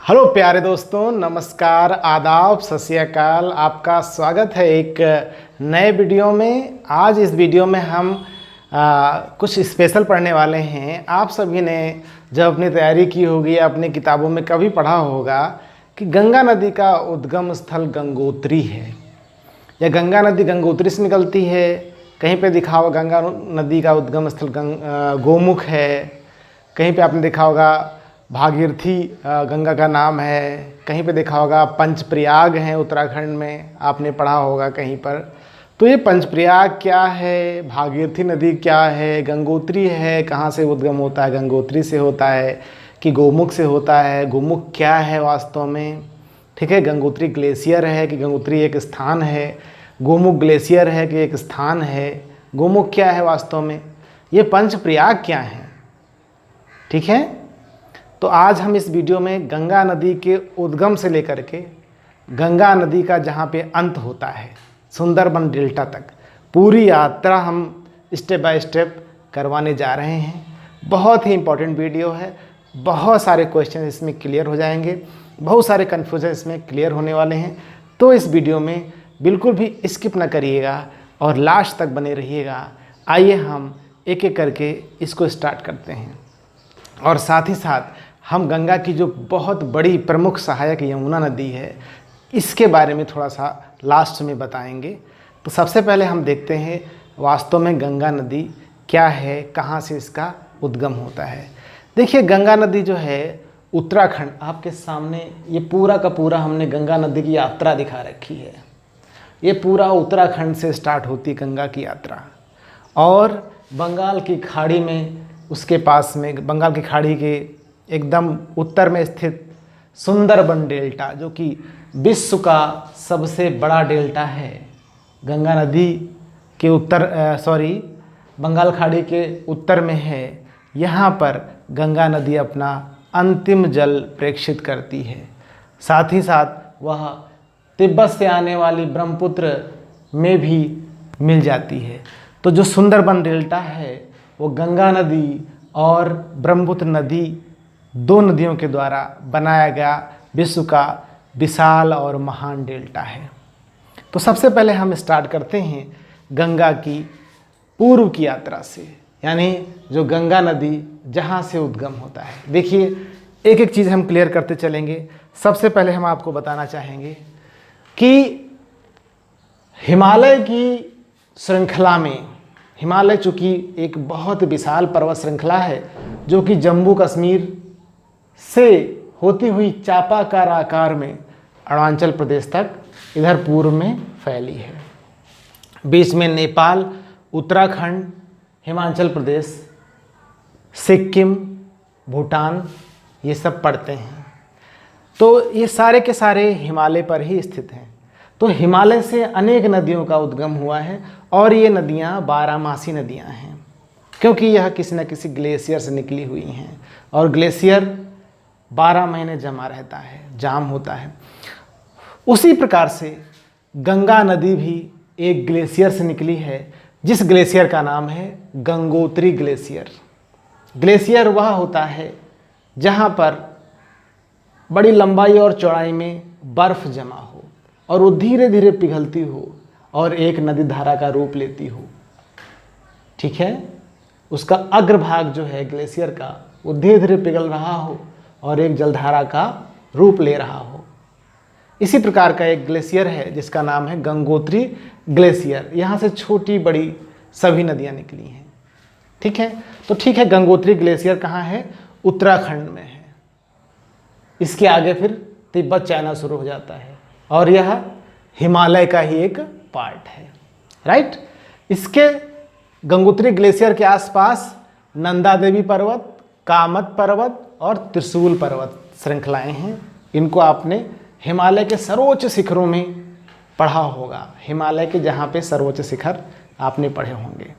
Hello प्यारे दोस्तों, नमस्कार, आदाब, सत श्री अकाल। आपका स्वागत है एक नए वीडियो में। आज इस वीडियो में हम कुछ स्पेशल पढ़ने वाले हैं। आप सभी ने जब अपनी तैयारी की होगी या अपनी किताबों में कभी पढ़ा होगा कि गंगा नदी का उद्गम स्थल गंगोत्री है, या गंगा नदी गंगोत्री से निकलती है। कहीं पे दिखा होगा गंगा नदी का उद्गम स्थल गोमुख है। कहीं पे आपने देखा होगा भागीरथी गंगा का नाम है। कहीं पे देखा होगा पंचप्रयाग हैं उत्तराखंड में, आपने पढ़ा होगा कहीं पर। तो ये पंचप्रयाग क्या है, भागीरथी नदी क्या है, गंगोत्री है, कहाँ से उद्गम होता है, गंगोत्री से होता है कि गोमुख से होता है, गोमुख क्या है वास्तव में, ठीक है। गंगोत्री ग्लेशियर है कि गंगोत्री एक स्थान है, गोमुख ग्लेशियर है कि एक स्थान है, गोमुख क्या है वास्तव में, ये पंचप्रयाग क्या है, ठीक है। तो आज हम इस वीडियो में गंगा नदी के उद्गम से लेकर के गंगा नदी का जहाँ पे अंत होता है सुंदरबन डेल्टा तक पूरी यात्रा हम स्टेप बाय स्टेप करवाने जा रहे हैं। बहुत ही इम्पोर्टेंट वीडियो है। बहुत सारे क्वेश्चन इसमें क्लियर हो जाएंगे, बहुत सारे कन्फ्यूजन इसमें क्लियर होने वाले हैं। तो इस वीडियो में बिल्कुल भी स्किप ना करिएगा और लास्ट तक बने रहिएगा। आइए हम एक एक करके इसको स्टार्ट करते हैं, और साथ ही साथ हम गंगा की जो बहुत बड़ी प्रमुख सहायक यमुना नदी है इसके बारे में थोड़ा सा लास्ट में बताएंगे। तो सबसे पहले हम देखते हैं वास्तव में गंगा नदी क्या है, कहाँ से इसका उद्गम होता है। देखिए, गंगा नदी जो है उत्तराखंड, आपके सामने ये पूरा का पूरा हमने गंगा नदी की यात्रा दिखा रखी है। ये पूरा उत्तराखंड से स्टार्ट होती गंगा की यात्रा, और बंगाल की खाड़ी में, उसके पास में बंगाल की खाड़ी के एकदम उत्तर में स्थित सुंदरबन डेल्टा, जो कि विश्व का सबसे बड़ा डेल्टा है, गंगा नदी के बंगाल खाड़ी के उत्तर में है। यहाँ पर गंगा नदी अपना अंतिम जल प्रेक्षित करती है। साथ ही साथ वह तिब्बत से आने वाली ब्रह्मपुत्र में भी मिल जाती है। तो जो सुंदरबन डेल्टा है वो गंगा नदी और ब्रह्मपुत्र नदी, दो नदियों के द्वारा बनाया गया विश्व का विशाल और महान डेल्टा है। तो सबसे पहले हम स्टार्ट करते हैं गंगा की पूर्व की यात्रा से, यानी जो गंगा नदी जहाँ से उद्गम होता है। देखिए, एक एक चीज़ हम क्लियर करते चलेंगे। सबसे पहले हम आपको बताना चाहेंगे कि हिमालय की श्रृंखला में, हिमालय चूँकि एक बहुत विशाल पर्वत श्रृंखला है जो कि जम्मू कश्मीर से होती हुई चापाकार आकार में अरुणाचल प्रदेश तक इधर पूर्व में फैली है। बीच में नेपाल, उत्तराखंड, हिमाचल प्रदेश, सिक्किम, भूटान, ये सब पड़ते हैं। तो ये सारे के सारे हिमालय पर ही स्थित हैं। तो हिमालय से अनेक नदियों का उद्गम हुआ है, और ये नदियाँ बारहमासी नदियाँ हैं, क्योंकि यह किसी न किसी ग्लेशियर से निकली हुई हैं, और ग्लेशियर 12 महीने जमा रहता है, जाम होता है। उसी प्रकार से गंगा नदी भी एक ग्लेशियर से निकली है, जिस ग्लेशियर का नाम है गंगोत्री ग्लेशियर। ग्लेशियर वह होता है जहाँ पर बड़ी लंबाई और चौड़ाई में बर्फ़ जमा हो और वो धीरे धीरे पिघलती हो और एक नदी धारा का रूप लेती हो, ठीक है। उसका अग्रभाग जो है ग्लेशियर का, वो धीरे धीरे पिघल रहा हो और एक जलधारा का रूप ले रहा हो। इसी प्रकार का एक ग्लेशियर है जिसका नाम है गंगोत्री ग्लेशियर। यहाँ से छोटी बड़ी सभी नदियाँ निकली हैं, ठीक है। तो ठीक है, गंगोत्री ग्लेशियर कहाँ है? उत्तराखंड में है। इसके आगे फिर तिब्बत चाइना शुरू हो जाता है, और यह हिमालय का ही एक पार्ट है, राइट। इसके गंगोत्री ग्लेशियर के आसपास नंदा देवी पर्वत, कामत पर्वत और त्रिशूल पर्वत श्रृंखलाएं हैं। इनको आपने हिमालय के सर्वोच्च शिखरों में पढ़ा होगा, हिमालय के जहाँ पे सर्वोच्च शिखर आपने पढ़े होंगे।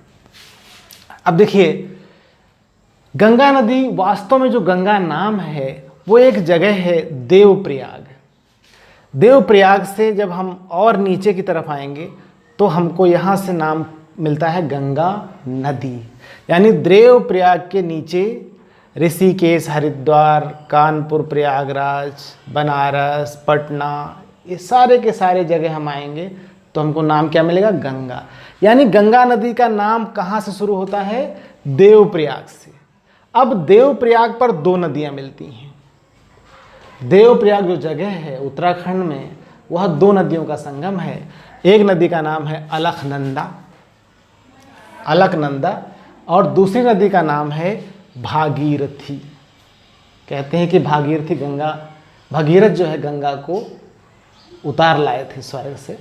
अब देखिए, गंगा नदी वास्तव में जो गंगा नाम है वो एक जगह है देवप्रयाग। देवप्रयाग से जब हम और नीचे की तरफ आएंगे तो हमको यहाँ से नाम मिलता है गंगा नदी, यानी देवप्रयाग के नीचे ऋषिकेश, हरिद्वार, कानपुर, प्रयागराज, बनारस, पटना, ये सारे के सारे जगह हम आएंगे तो हमको नाम क्या मिलेगा? गंगा। यानी गंगा नदी का नाम कहाँ से शुरू होता है? देवप्रयाग से। अब देवप्रयाग पर दो नदियाँ मिलती हैं। देवप्रयाग जो जगह है उत्तराखंड में, वह दो नदियों का संगम है। एक नदी का नाम है अलकनंदा, और दूसरी नदी का नाम है भागीरथी। कहते हैं कि भागीरथी गंगा, भगीरथ जो है गंगा को उतार लाए थे स्वर्ग से।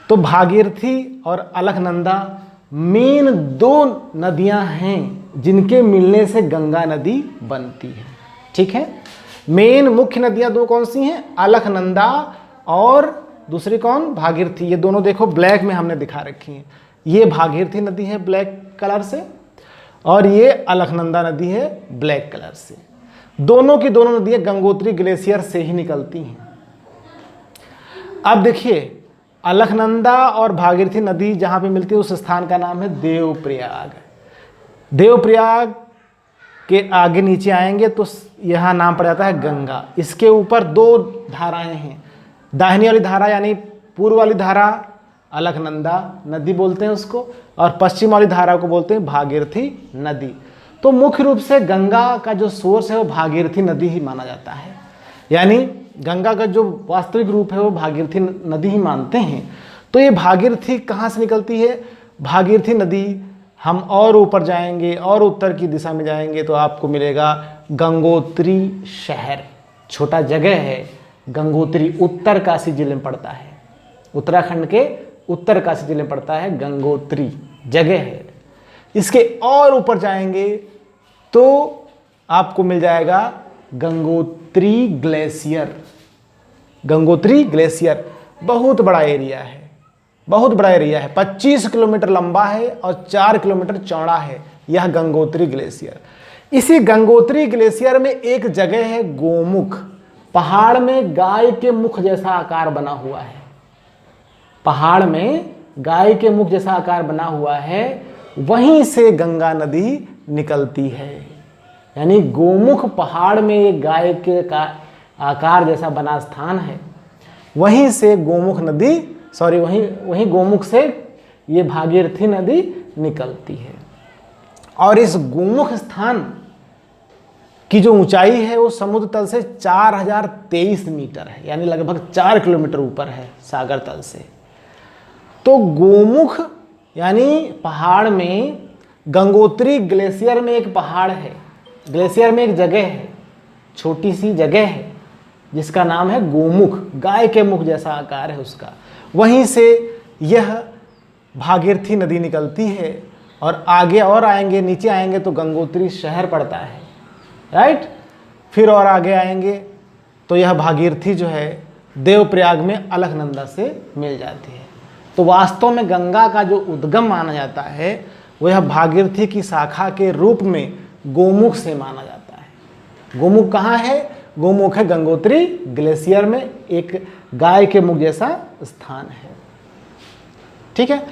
तो भागीरथी और अलकनंदा मेन दो नदियां हैं जिनके मिलने से गंगा नदी बनती है। ठीक है, मेन मुख्य नदियां दो कौन सी हैं? अलकनंदा और दूसरी कौन? भागीरथी। ये दोनों देखो ब्लैक में हमने दिखा रखी हैं। ये भागीरथी नदी है ब्लैक कलर से, और ये अलकनंदा नदी है ब्लैक कलर से। दोनों की दोनों नदियां गंगोत्री ग्लेशियर से ही निकलती हैं। अब देखिए, अलकनंदा और भागीरथी नदी जहाँ पे मिलती है उस स्थान का नाम है देवप्रयाग। देवप्रयाग के आगे नीचे आएंगे तो यहाँ नाम पड़ जाता है गंगा। इसके ऊपर दो धाराएं हैं। दाहिनी वाली धारा यानी पूर्व वाली धारा अलकनंदा नदी बोलते हैं उसको, और पश्चिम वाली धारा को बोलते हैं भागीरथी नदी। तो मुख्य रूप से गंगा का जो सोर्स है वो भागीरथी नदी ही माना जाता है। यानी गंगा का जो वास्तविक रूप है वो भागीरथी नदी ही मानते हैं। तो ये भागीरथी कहाँ से निकलती है? भागीरथी नदी हम और ऊपर जाएंगे और उत्तर की दिशा में जाएंगे तो आपको मिलेगा गंगोत्री शहर। छोटा जगह है गंगोत्री, उत्तरकाशी जिले में पड़ता है। उत्तराखंड के उत्तरकाशी जिले में पड़ता है, गंगोत्री जगह है। इसके और ऊपर जाएंगे तो आपको मिल जाएगा गंगोत्री ग्लेशियर। गंगोत्री ग्लेशियर बहुत बड़ा एरिया है, बहुत बड़ा एरिया है। 25 किलोमीटर लंबा है और 4 किलोमीटर चौड़ा है यह गंगोत्री ग्लेशियर। इसी गंगोत्री ग्लेशियर में एक जगह है गोमुख। पहाड़ में गाय के मुख जैसा आकार बना हुआ है। पहाड़ में गाय के मुख जैसा आकार बना हुआ है, वहीं से गंगा नदी निकलती है। यानी गोमुख पहाड़ में एक गाय के आकार जैसा बना स्थान है, वहीं से गोमुख नदी, वहीं गोमुख से ये भागीरथी नदी निकलती है। और इस गोमुख स्थान की जो ऊंचाई है वो समुद्र तल से 4023 मीटर है, यानी लगभग 4 किलोमीटर ऊपर है सागर तल से। तो गोमुख यानी पहाड़ में, गंगोत्री ग्लेशियर में एक पहाड़ है, ग्लेशियर में एक जगह है, छोटी सी जगह है जिसका नाम है गोमुख। गाय के मुख जैसा आकार है उसका। वहीं से यह भागीरथी नदी निकलती है। और आगे और आएंगे, नीचे आएंगे तो गंगोत्री शहर पड़ता है, राइट। फिर और आगे आएंगे तो यह भागीरथी जो है देवप्रयाग में अलकनंदा से मिल जाती है। तो वास्तव में गंगा का जो उद्गम माना जाता है वह भागीरथी की शाखा के रूप में गोमुख से माना जाता है। गोमुख कहाँ है? गोमुख है गंगोत्री ग्लेशियर में, एक गाय के मुख जैसा स्थान है। ठीक है,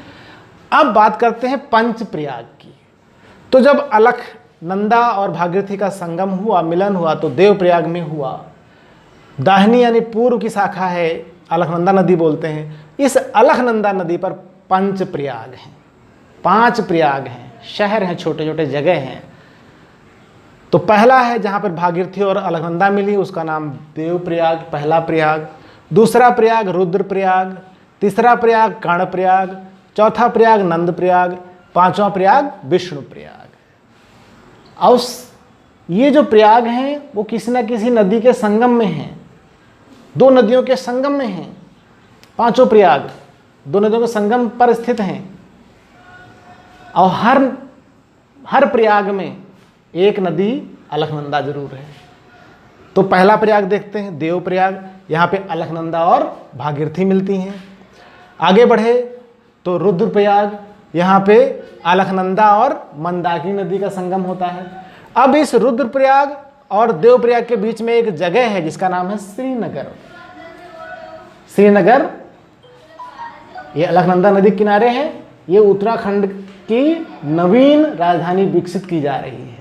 अब बात करते हैं पंचप्रयाग की। तो जब अलकनंदा और भागीरथी का संगम हुआ, मिलन हुआ, तो देवप्रयाग में हुआ। दाहिनी यानी पूर्व की शाखा है, अलकनंदा नदी बोलते हैं। इस अलकनंदा नदी पर पंचप्रयाग हैं, 5 प्रयाग हैं, शहर हैं, छोटे छोटे जगह हैं। तो पहला है जहाँ पर भागीरथी और अलकनंदा मिली, उसका नाम देवप्रयाग, पहला प्रयाग। दूसरा प्रयाग रुद्रप्रयाग, तीसरा प्रयाग कर्णप्रयाग, चौथा प्रयाग नंदप्रयाग, पांचवा प्रयाग विष्णुप्रयाग। और ये जो प्रयाग हैं वो किसी न किसी नदी के संगम में हैं, 2 नदियों के संगम में हैं। पांचों प्रयाग 2 नदियों के संगम पर स्थित हैं। और हर प्रयाग में एक नदी अलकनंदा जरूर है। तो पहला प्रयाग देखते हैं देवप्रयाग, यहाँ पे अलकनंदा और भागीरथी मिलती हैं। आगे बढ़े तो रुद्रप्रयाग, यहाँ पे अलकनंदा और मंदाकिनी नदी का संगम होता है। अब इस रुद्रप्रयाग और देवप्रयाग के बीच में एक जगह है जिसका नाम है श्रीनगर। श्रीनगर ये अलकनंदा नदी के किनारे है। ये उत्तराखंड की नवीन राजधानी विकसित की जा रही है,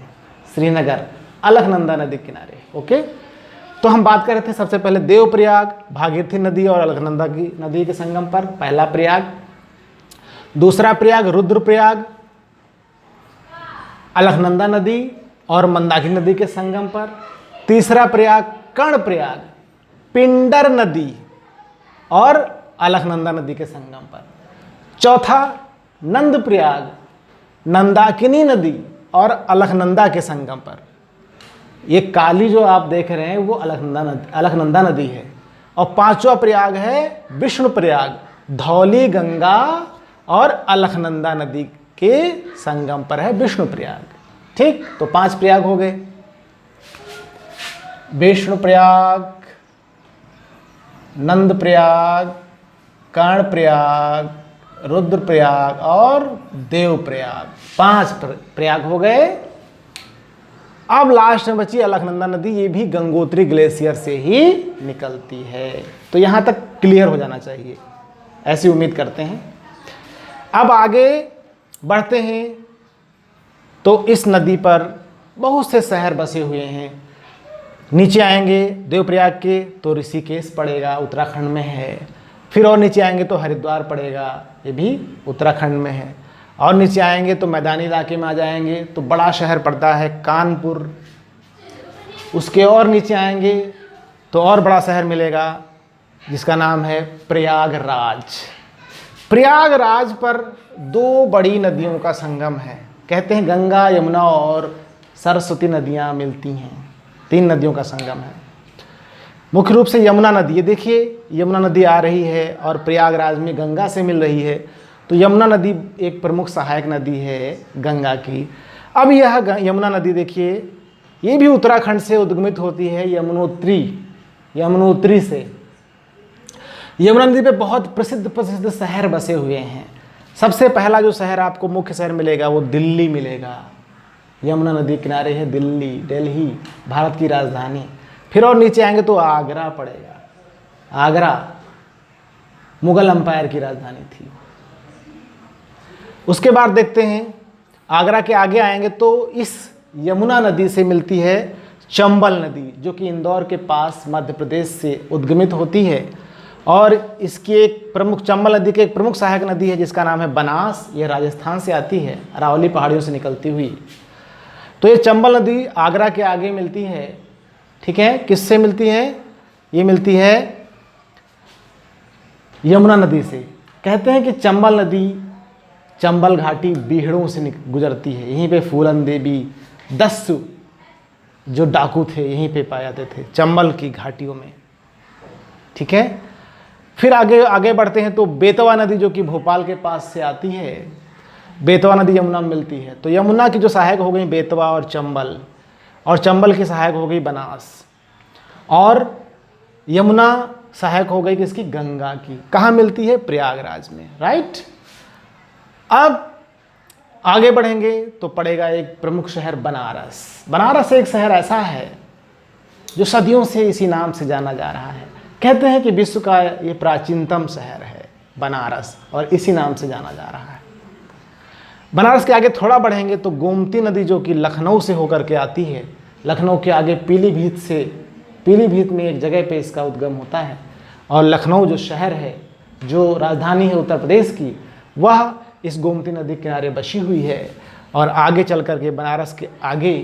श्रीनगर। अलकनंदा नदी के किनारे। ओके, तो हम बात कर रहे थे सबसे पहले देवप्रयाग, भागीरथी नदी और अलकनंदा की नदी के संगम पर पहला प्रयाग। दूसरा प्रयाग रुद्रप्रयाग, अलकनंदा नदी और मंदाकिनी नदी के संगम पर। तीसरा प्रयाग कर्णप्रयाग, पिंडर नदी और अलकनंदा नदी के संगम पर। चौथा नंदप्रयाग, मंदाकिनी नदी और अलकनंदा के संगम पर। ये काली जो आप देख रहे हैं वो अलकनंदा नदी है। और पांचवा प्रयाग है विष्णुप्रयाग, धौली गंगा और अलकनंदा नदी के संगम पर है विष्णुप्रयाग। ठीक, तो 5 प्रयाग हो गए, विष्णुप्रयाग, नंदप्रयाग, कर्णप्रयाग, रुद्रप्रयाग और देवप्रयाग। 5 प्रयाग हो गए। अब लास्ट में बची अलकनंदा नदी, ये भी गंगोत्री ग्लेशियर से ही निकलती है। तो यहां तक क्लियर हो जाना चाहिए, ऐसी उम्मीद करते हैं। अब आगे बढ़ते हैं तो इस नदी पर बहुत से शहर बसे हुए हैं। नीचे आएंगे देवप्रयाग के तो ऋषिकेश पड़ेगा, उत्तराखंड में है। फिर और नीचे आएंगे तो हरिद्वार पड़ेगा, ये भी उत्तराखंड में है। और नीचे आएंगे तो मैदानी इलाके में आ जाएंगे तो बड़ा शहर पड़ता है कानपुर। उसके और नीचे आएंगे तो और बड़ा शहर मिलेगा जिसका नाम है प्रयागराज। प्रयागराज पर 2 बड़ी नदियों का संगम है। कहते हैं गंगा, यमुना और सरस्वती नदियाँ मिलती हैं। 3 नदियों का संगम है। मुख्य रूप से यमुना नदी, ये देखिए यमुना नदी आ रही है और प्रयागराज में गंगा से मिल रही है। तो यमुना नदी एक प्रमुख सहायक नदी है गंगा की। अब यह यमुना नदी देखिए, ये भी उत्तराखंड से उद्गमित होती है यमुनोत्री से। यमुना नदी पे बहुत प्रसिद्ध शहर बसे हुए हैं। सबसे पहला जो शहर आपको मुख्य शहर मिलेगा वो दिल्ली मिलेगा। यमुना नदी किनारे है दिल्ली, भारत की राजधानी। फिर और नीचे आएंगे तो आगरा पड़ेगा। आगरा मुगल एम्पायर की राजधानी थी। उसके बाद देखते हैं आगरा के आगे आएंगे तो इस यमुना नदी से मिलती है चंबल नदी, जो कि इंदौर के पास मध्य प्रदेश से उद्गमित होती है। और इसकी एक प्रमुख, चंबल नदी की एक प्रमुख सहायक नदी है जिसका नाम है बनास। यह राजस्थान से आती है, अरावली पहाड़ियों से निकलती हुई। तो ये चंबल नदी आगरा के आगे मिलती है। ठीक है, किससे मिलती है? ये मिलती है यमुना नदी से। कहते हैं कि चंबल नदी, चंबल घाटी बीहड़ों से गुजरती है। यहीं पे फूलन देवी, दस्यु जो डाकू थे यहीं पे पाए जाते थे, चंबल की घाटियों में। ठीक है, फिर आगे बढ़ते हैं तो बेतवा नदी जो कि भोपाल के पास से आती है, बेतवा नदी यमुना में मिलती है। तो यमुना की जो सहायक हो गई बेतवा और चंबल की सहायक हो गई बनास। और यमुना सहायक हो गई किसकी? गंगा की। कहाँ मिलती है? प्रयागराज में। राइट, अब आगे बढ़ेंगे तो पड़ेगा एक प्रमुख शहर बनारस। बनारस एक शहर ऐसा है जो सदियों से इसी नाम से जाना जा रहा है। कहते हैं कि विश्व का ये प्राचीनतम शहर है बनारस, और इसी नाम से जाना जा रहा है। बनारस के आगे थोड़ा बढ़ेंगे तो गोमती नदी जो कि लखनऊ से होकर के आती है, लखनऊ के आगे पीलीभीत में एक जगह पे इसका उद्गम होता है। और लखनऊ जो शहर है, जो राजधानी है उत्तर प्रदेश की, वह इस गोमती नदी के किनारे बसी हुई है। और आगे चल कर के बनारस के आगे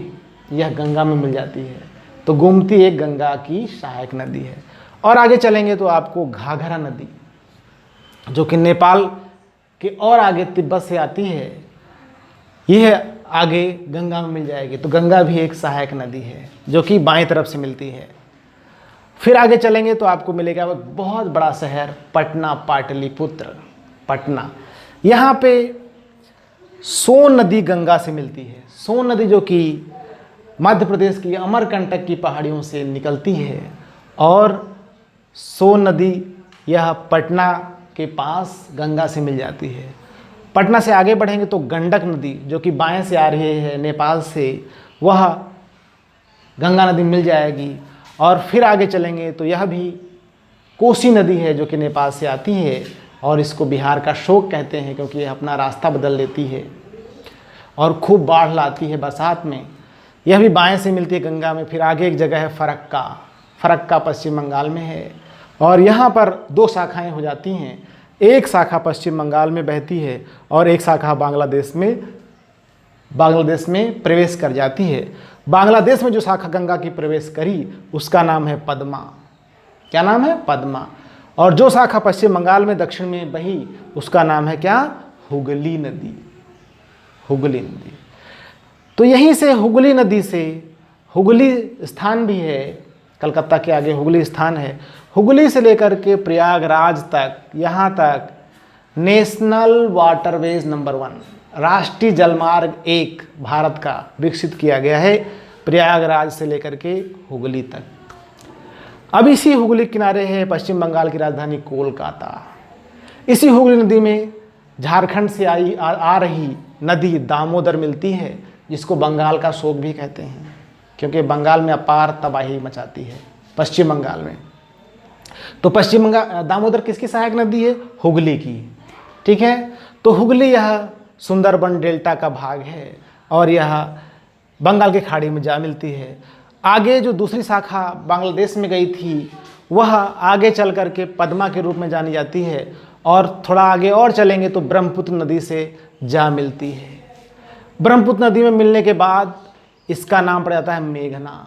यह गंगा में मिल जाती है। तो गोमती एक गंगा की सहायक नदी है। और आगे चलेंगे तो आपको घाघरा नदी जो कि नेपाल के और आगे तिब्बत से आती है, यह आगे गंगा में मिल जाएगी। तो गंगा भी एक सहायक नदी है जो कि बाएं तरफ से मिलती है। फिर आगे चलेंगे तो आपको मिलेगा बहुत बड़ा शहर पटना, पाटलिपुत्र, पटना। यहाँ पे सोन नदी गंगा से मिलती है। सोन नदी जो कि मध्य प्रदेश की अमरकंटक की पहाड़ियों से निकलती है। और सोन नदी यह पटना के पास गंगा से मिल जाती है। पटना से आगे बढ़ेंगे तो गंडक नदी जो कि बाएं से आ रही है नेपाल से, वह गंगा नदी मिल जाएगी। और फिर आगे चलेंगे तो यह भी कोसी नदी है जो कि नेपाल से आती है, और इसको बिहार का शोक कहते हैं क्योंकि यह अपना रास्ता बदल लेती है और खूब बाढ़ लाती है बरसात में। यह भी बाएं से मिलती है गंगा में। फिर आगे एक जगह है फरक्का, फरक्का पश्चिम बंगाल में है, और यहाँ पर 2 शाखाएं हो जाती हैं। एक शाखा पश्चिम बंगाल में बहती है और एक शाखा बांग्लादेश में प्रवेश कर जाती है। बांग्लादेश में जो शाखा गंगा की प्रवेश करी उसका नाम है पद्मा। क्या नाम है? पद्मा। और जो शाखा पश्चिम बंगाल में दक्षिण में बही उसका नाम है क्या? हुगली नदी। हुगली नदी। तो यहीं से हुगली नदी से, हुगली स्थान भी है, कलकत्ता के आगे हुगली स्थान है, हुगली से लेकर के प्रयागराज तक, यहाँ तक नेशनल वाटरवेज नंबर 1, राष्ट्रीय जलमार्ग 1 भारत का विकसित किया गया है, प्रयागराज से लेकर के हुगली तक। अब इसी हुगली किनारे है पश्चिम बंगाल की राजधानी कोलकाता। इसी हुगली नदी में झारखंड से आ रही नदी दामोदर मिलती है, जिसको बंगाल का शोक भी कहते हैं, क्योंकि बंगाल में अपार तबाही मचाती है, पश्चिम बंगाल में। तो पश्चिम बंगाल दामोदर किसकी सहायक नदी है? हुगली की। ठीक है, तो हुगली यह सुंदरबन डेल्टा का भाग है और यह बंगाल की खाड़ी में जा मिलती है। आगे जो दूसरी शाखा बांग्लादेश में गई थी वह आगे चल करके पद्मा के रूप में जानी जाती है, और थोड़ा आगे और चलेंगे तो ब्रह्मपुत्र नदी से जा मिलती है। ब्रह्मपुत्र नदी में मिलने के बाद इसका नाम पड़ जाता है मेघना,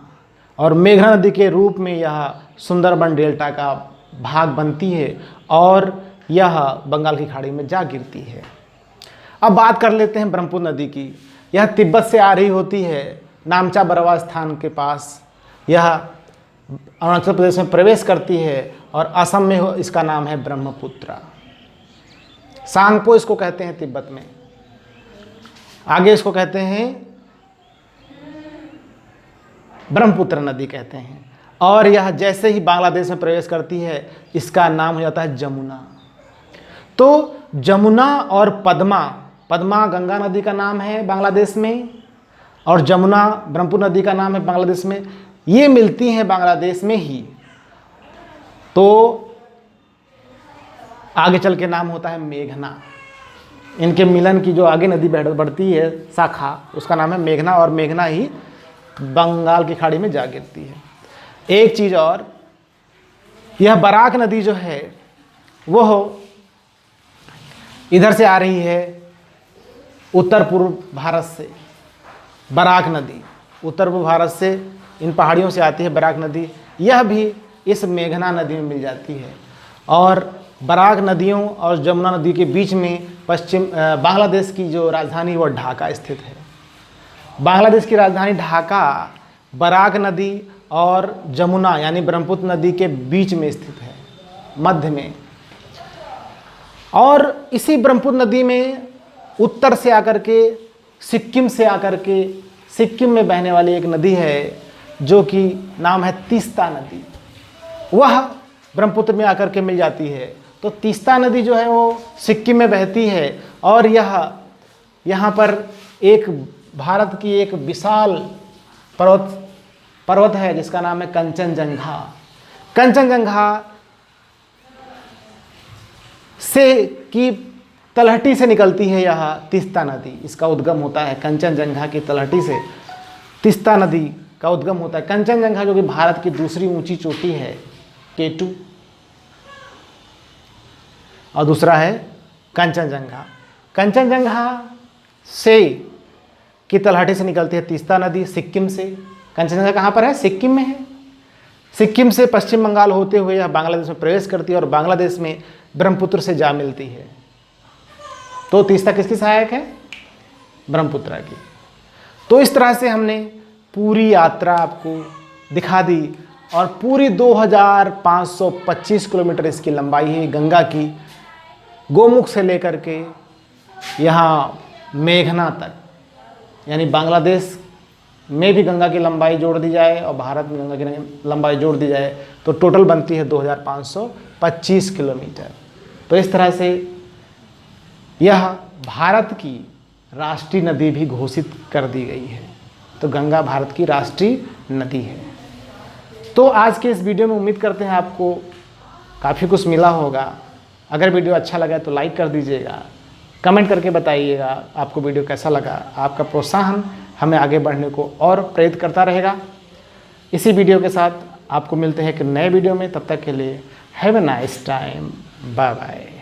और मेघना नदी के रूप में यह सुंदरबन डेल्टा का भाग बनती है और यह बंगाल की खाड़ी में जा गिरती है। अब बात कर लेते हैं ब्रह्मपुत्र नदी की। यह तिब्बत से आ रही होती है नामचा बरवा स्थान के पास, यह अरुणाचल प्रदेश में प्रवेश करती है और असम में इसका नाम है ब्रह्मपुत्र। सांगपो इसको कहते हैं तिब्बत में, आगे इसको कहते हैं ब्रह्मपुत्र नदी कहते हैं। और यह जैसे ही बांग्लादेश में प्रवेश करती है इसका नाम हो जाता है जमुना। तो जमुना और पद्मा, पद्मा गंगा नदी का नाम है बांग्लादेश में और जमुना ब्रह्मपुत्र नदी का नाम है बांग्लादेश में, ये मिलती हैं बांग्लादेश में ही। तो आगे चल के नाम होता है मेघना। इनके मिलन की जो आगे नदी बढ़ती है शाखा, उसका नाम है मेघना, और मेघना ही बंगाल की खाड़ी में जा गिरती है। एक चीज़ और, यह बराक नदी जो है वो इधर से आ रही है उत्तर पूर्व भारत से। बराक नदी उत्तर पूर्व भारत से इन पहाड़ियों से आती है बराक नदी, यह भी इस मेघना नदी में मिल जाती है। और बराक नदियों और जमुना नदी के बीच में बांग्लादेश की जो राजधानी वो ढाका स्थित है। बांग्लादेश की राजधानी ढाका बराक नदी और जमुना यानी ब्रह्मपुत्र नदी के बीच में स्थित है, मध्य में। और इसी ब्रह्मपुत्र नदी में उत्तर से आकर के सिक्किम से आकर के सिक्किम में बहने वाली एक नदी है जो कि नाम है तीस्ता नदी, वह ब्रह्मपुत्र में आकर के मिल जाती है। तो तीस्ता नदी जो है वो सिक्किम में बहती है और यह यहाँ पर एक भारत की एक विशाल पर्वत है जिसका नाम है कंचनजंघा। कंचनजंघा से की तलहटी से निकलती है यह तीस्ता नदी, इसका उद्गम होता है कंचनजंघा की तलहटी से तीस्ता नदी का उद्गम होता है। कंचनजंघा जो कि भारत की दूसरी ऊंची चोटी है K2, और दूसरा है कंचनजंघा। कंचनजंघा से की तलहटी से निकलती है तीस्ता नदी सिक्किम से। कंचनजंघा कहाँ पर है? सिक्किम में है। सिक्किम से पश्चिम बंगाल होते हुए यह बांग्लादेश में प्रवेश करती है और बांग्लादेश में ब्रह्मपुत्र से जा मिलती है। तो तीस्ता किसकी सहायक है? ब्रह्मपुत्र की। तो इस तरह से हमने पूरी यात्रा आपको दिखा दी और पूरी 2525 किलोमीटर इसकी लंबाई है गंगा की, गोमुख से लेकर के यहाँ मेघना तक, यानी बांग्लादेश में भी गंगा की लंबाई जोड़ दी जाए और भारत में गंगा की लंबाई जोड़ दी जाए तो टोटल बनती है 2525 किलोमीटर। तो इस तरह से यह भारत की राष्ट्रीय नदी भी घोषित कर दी गई है। तो गंगा भारत की राष्ट्रीय नदी है। तो आज के इस वीडियो में उम्मीद करते हैं आपको काफ़ी कुछ मिला होगा। अगर वीडियो अच्छा लगा तो लाइक कर दीजिएगा, कमेंट करके बताइएगा आपको वीडियो कैसा लगा। आपका प्रोत्साहन हमें आगे बढ़ने को और प्रेरित करता रहेगा। इसी वीडियो के साथ आपको मिलते हैं एक नए वीडियो में, तब तक के लिए have a nice time, bye bye.